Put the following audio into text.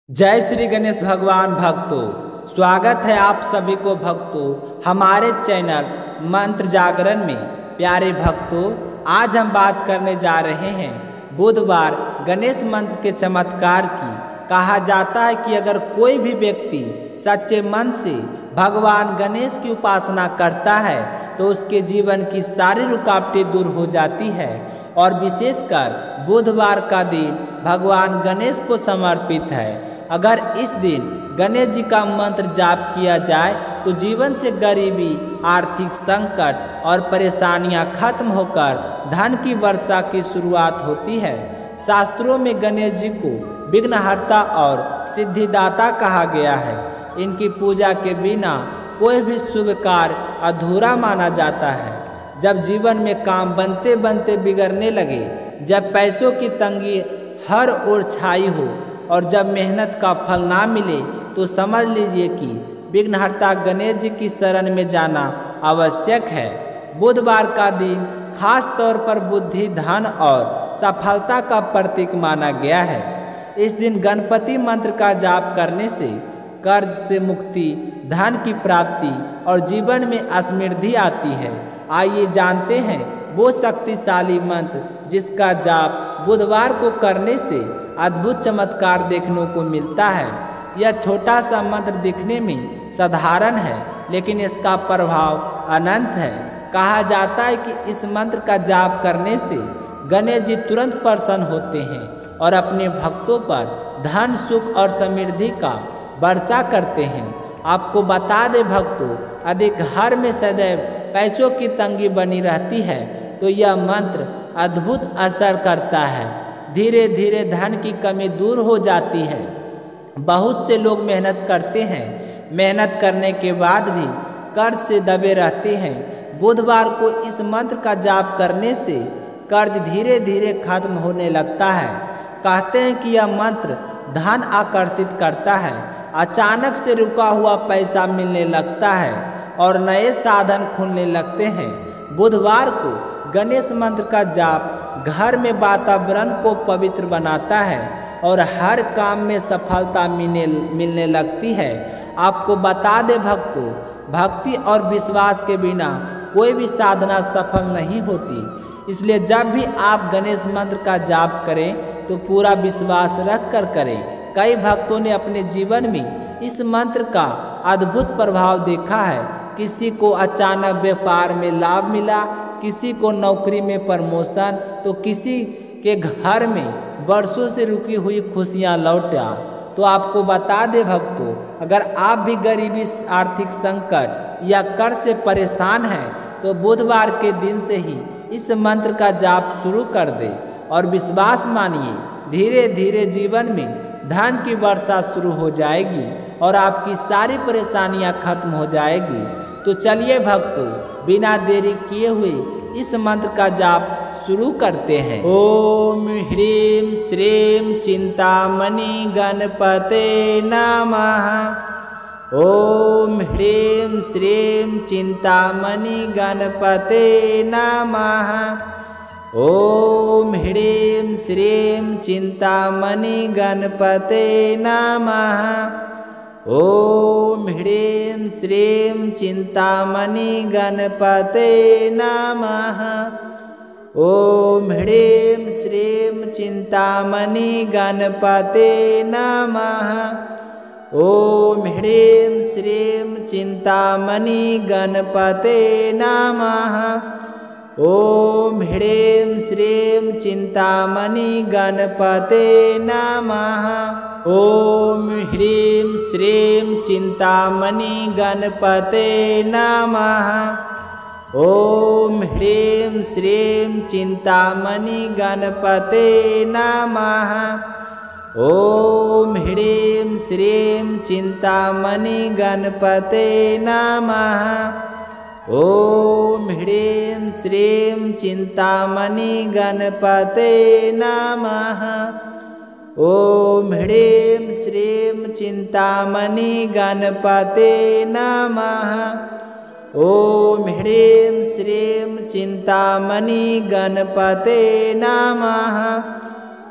जय श्री गणेश भगवान भक्तों, स्वागत है आप सभी को भक्तों हमारे चैनल मंत्र जागरण में। प्यारे भक्तों, आज हम बात करने जा रहे हैं बुधवार गणेश मंत्र के चमत्कार की। कहा जाता है कि अगर कोई भी व्यक्ति सच्चे मन से भगवान गणेश की उपासना करता है तो उसके जीवन की सारी रुकावटें दूर हो जाती है और विशेषकर बुधवार का दिन भगवान गणेश को समर्पित है। अगर इस दिन गणेश जी का मंत्र जाप किया जाए तो जीवन से गरीबी, आर्थिक संकट और परेशानियां खत्म होकर धन की वर्षा की शुरुआत होती है। शास्त्रों में गणेश जी को विघ्नहर्ता और सिद्धिदाता कहा गया है। इनकी पूजा के बिना कोई भी शुभ कार्य अधूरा माना जाता है। जब जीवन में काम बनते बनते बिगड़ने लगे, जब पैसों की तंगी हर ओर छाई हो और जब मेहनत का फल ना मिले तो समझ लीजिए कि विघ्नहर्ता गणेश जी की शरण में जाना आवश्यक है। बुधवार का दिन खास तौर पर बुद्धि, धन और सफलता का प्रतीक माना गया है। इस दिन गणपति मंत्र का जाप करने से कर्ज से मुक्ति, धन की प्राप्ति और जीवन में समृद्धि आती है। आइए जानते हैं वो शक्तिशाली मंत्र जिसका जाप बुधवार को करने से अद्भुत चमत्कार देखने को मिलता है। यह छोटा सा मंत्र दिखने में साधारण है, लेकिन इसका प्रभाव अनंत है। कहा जाता है कि इस मंत्र का जाप करने से गणेश जी तुरंत प्रसन्न होते हैं और अपने भक्तों पर धन, सुख और समृद्धि का वर्षा करते हैं। आपको बता दें भक्तों, यदि घर में सदैव पैसों की तंगी बनी रहती है तो यह मंत्र अद्भुत असर करता है। धीरे धीरे धन की कमी दूर हो जाती है। बहुत से लोग मेहनत करते हैं, मेहनत करने के बाद भी कर्ज से दबे रहते हैं। बुधवार को इस मंत्र का जाप करने से कर्ज धीरे धीरे खत्म होने लगता है। कहते हैं कि यह मंत्र धन आकर्षित करता है, अचानक से रुका हुआ पैसा मिलने लगता है और नए साधन खुलने लगते हैं। बुधवार को गणेश मंत्र का जाप घर में वातावरण को पवित्र बनाता है और हर काम में सफलता मिलने लगती है। आपको बता दें भक्तों, भक्ति और विश्वास के बिना कोई भी साधना सफल नहीं होती। इसलिए जब भी आप गणेश मंत्र का जाप करें तो पूरा विश्वास रख कर करें। कई भक्तों ने अपने जीवन में इस मंत्र का अद्भुत प्रभाव देखा है। किसी को अचानक व्यापार में लाभ मिला, किसी को नौकरी में प्रमोशन, तो किसी के घर में वर्षों से रुकी हुई खुशियां लौटा। तो आपको बता दें भक्तों, अगर आप भी गरीबी, आर्थिक संकट या कर्ज से परेशान हैं तो बुधवार के दिन से ही इस मंत्र का जाप शुरू कर दें और विश्वास मानिए, धीरे धीरे जीवन में धन की वर्षा शुरू हो जाएगी और आपकी सारी परेशानियां खत्म हो जाएगी। तो चलिए भक्तों, बिना देरी किए हुए इस मंत्र का जाप शुरू करते हैं। ओम ह्रीं श्रीं चिंतामणि गणपते नमः। ओम ह्रीं श्रीं चिंतामणि गणपते नमः। ओम ह्रीं श्रीं चिंतामणि गणपते नमः। ओम ह्रीं श्रीं चिंतामणि गणपते नमः। ओम ह्रीं श्रीं चिंतामणि गणपते नमः। ओम ह्रीं श्रीं चिंतामणि गणपते नमः। ओम ह्रीं श्रीं चिंतामणि गणपते नमः। ओम ह्रीं श्रीं चिंतामणि गणपते नमः। ओम ह्रीं श्रीं चिंतामणि गणपते नमः। ओम ह्रीं श्रीं चिंतामणि गणपते नमः। ओम ह्रीं श्रीं चिंतामणि गणपते नमः। ओम ह्रीं श्रीं चिंतामणि गणपते नमः। ओम ह्रीं श्रीं चिंतामणि गणपते नमः।